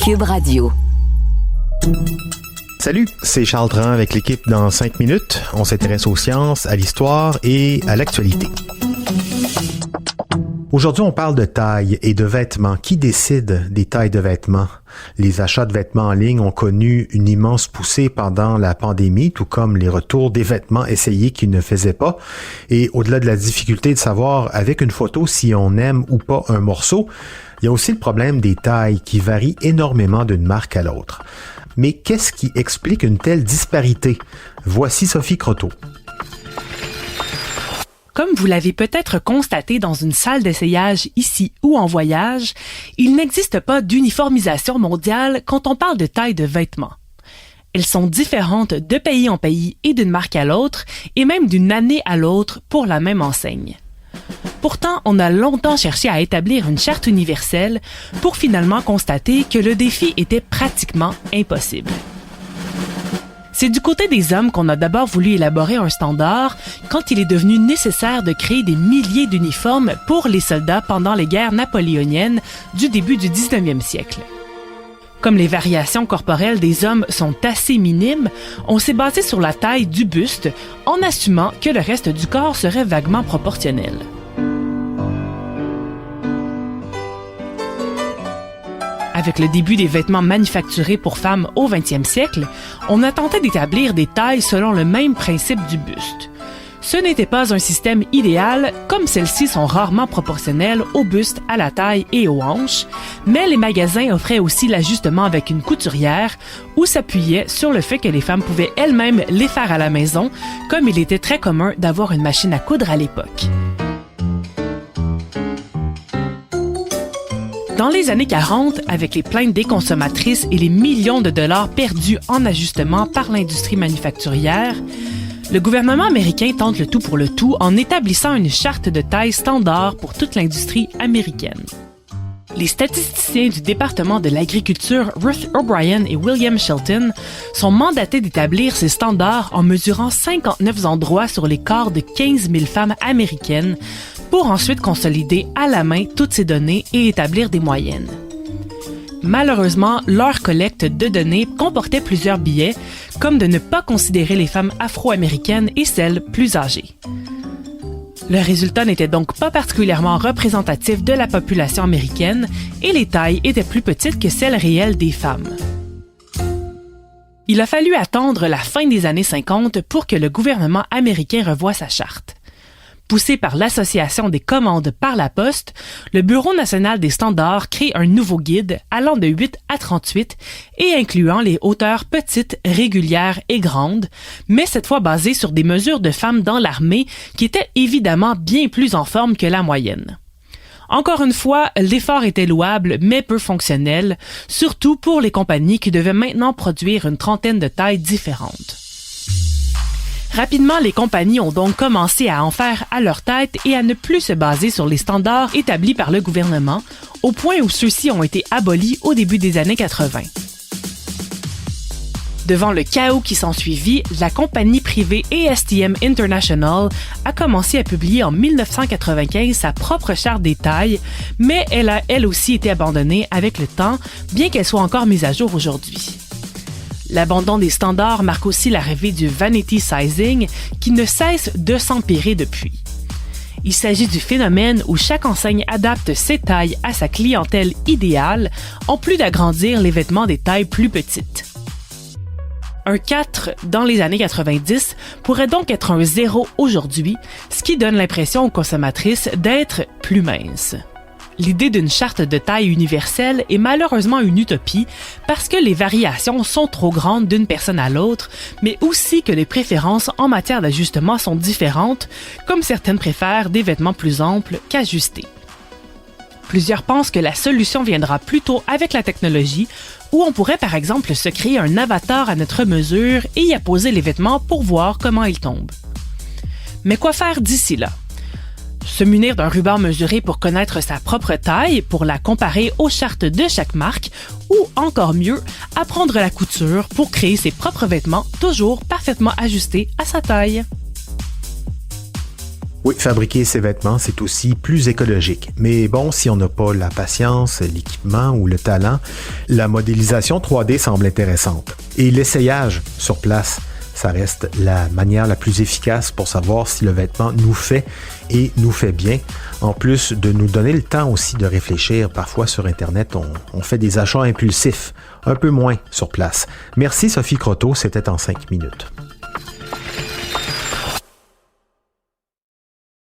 Cube Radio. Salut, c'est Charles Dran avec l'équipe dans 5 minutes. On s'intéresse aux sciences, à l'histoire et à l'actualité. Aujourd'hui, on parle de taille et de vêtements. Qui décide des tailles de vêtements? Les achats de vêtements en ligne ont connu une immense poussée pendant la pandémie, tout comme les retours des vêtements essayés qui ne faisaient pas. Et au-delà de la difficulté de savoir avec une photo si on aime ou pas un morceau, il y a aussi le problème des tailles qui varient énormément d'une marque à l'autre. Mais qu'est-ce qui explique une telle disparité? Voici Sophie Croteau. Comme vous l'avez peut-être constaté dans une salle d'essayage ici ou en voyage, il n'existe pas d'uniformisation mondiale quand on parle de taille de vêtements. Elles sont différentes de pays en pays et d'une marque à l'autre, et même d'une année à l'autre pour la même enseigne. Pourtant, on a longtemps cherché à établir une charte universelle pour finalement constater que le défi était pratiquement impossible. C'est du côté des hommes qu'on a d'abord voulu élaborer un standard quand il est devenu nécessaire de créer des milliers d'uniformes pour les soldats pendant les guerres napoléoniennes du début du 19e siècle. Comme les variations corporelles des hommes sont assez minimes, on s'est basé sur la taille du buste en assumant que le reste du corps serait vaguement proportionnel. Avec le début des vêtements manufacturés pour femmes au 20e siècle, on a tenté d'établir des tailles selon le même principe du buste. Ce n'était pas un système idéal, comme celles-ci sont rarement proportionnelles au buste, à la taille et aux hanches, mais les magasins offraient aussi l'ajustement avec une couturière ou s'appuyaient sur le fait que les femmes pouvaient elles-mêmes les faire à la maison, comme il était très commun d'avoir une machine à coudre à l'époque. Dans les années 40, avec les plaintes des consommatrices et les millions de dollars perdus en ajustement par l'industrie manufacturière, le gouvernement américain tente le tout pour le tout en établissant une charte de taille standard pour toute l'industrie américaine. Les statisticiens du département de l'agriculture Ruth O'Brien et William Shelton sont mandatés d'établir ces standards en mesurant 59 endroits sur les corps de 15 000 femmes américaines pour ensuite consolider à la main toutes ces données et établir des moyennes. Malheureusement, leur collecte de données comportait plusieurs biais, comme de ne pas considérer les femmes afro-américaines et celles plus âgées. Le résultat n'était donc pas particulièrement représentatif de la population américaine et les tailles étaient plus petites que celles réelles des femmes. Il a fallu attendre la fin des années 50 pour que le gouvernement américain revoie sa charte. Poussé par l'Association des commandes par la poste, le Bureau national des standards crée un nouveau guide allant de 8 à 38 et incluant les hauteurs petites, régulières et grandes, mais cette fois basé sur des mesures de femmes dans l'armée qui étaient évidemment bien plus en forme que la moyenne. Encore une fois, l'effort était louable mais peu fonctionnel, surtout pour les compagnies qui devaient maintenant produire une trentaine de tailles différentes. Rapidement, les compagnies ont donc commencé à en faire à leur tête et à ne plus se baser sur les standards établis par le gouvernement, au point où ceux-ci ont été abolis au début des années 80. Devant le chaos qui s'ensuivit, la compagnie privée ASTM International a commencé à publier en 1995 sa propre charte des tailles, mais elle a elle aussi été abandonnée avec le temps, bien qu'elle soit encore mise à jour aujourd'hui. L'abandon des standards marque aussi l'arrivée du vanity sizing qui ne cesse de s'empirer depuis. Il s'agit du phénomène où chaque enseigne adapte ses tailles à sa clientèle idéale, en plus d'agrandir les vêtements des tailles plus petites. Un 4 dans les années 90 pourrait donc être un 0 aujourd'hui, ce qui donne l'impression aux consommatrices d'être plus minces. L'idée d'une charte de taille universelle est malheureusement une utopie parce que les variations sont trop grandes d'une personne à l'autre, mais aussi que les préférences en matière d'ajustement sont différentes, comme certaines préfèrent des vêtements plus amples qu'ajustés. Plusieurs pensent que la solution viendra plutôt avec la technologie, où on pourrait par exemple se créer un avatar à notre mesure et y apposer les vêtements pour voir comment ils tombent. Mais quoi faire d'ici là? Se munir d'un ruban mesuré pour connaître sa propre taille, pour la comparer aux chartes de chaque marque, ou encore mieux, apprendre la couture pour créer ses propres vêtements toujours parfaitement ajustés à sa taille. Oui, fabriquer ses vêtements, c'est aussi plus écologique. Mais bon, si on n'a pas la patience, l'équipement ou le talent, la modélisation 3D semble intéressante. Et l'essayage sur place, ça reste la manière la plus efficace pour savoir si le vêtement nous fait et nous fait bien. En plus de nous donner le temps aussi de réfléchir, parfois sur Internet, on fait des achats impulsifs, un peu moins sur place. Merci Sophie Croteau, c'était en 5 minutes.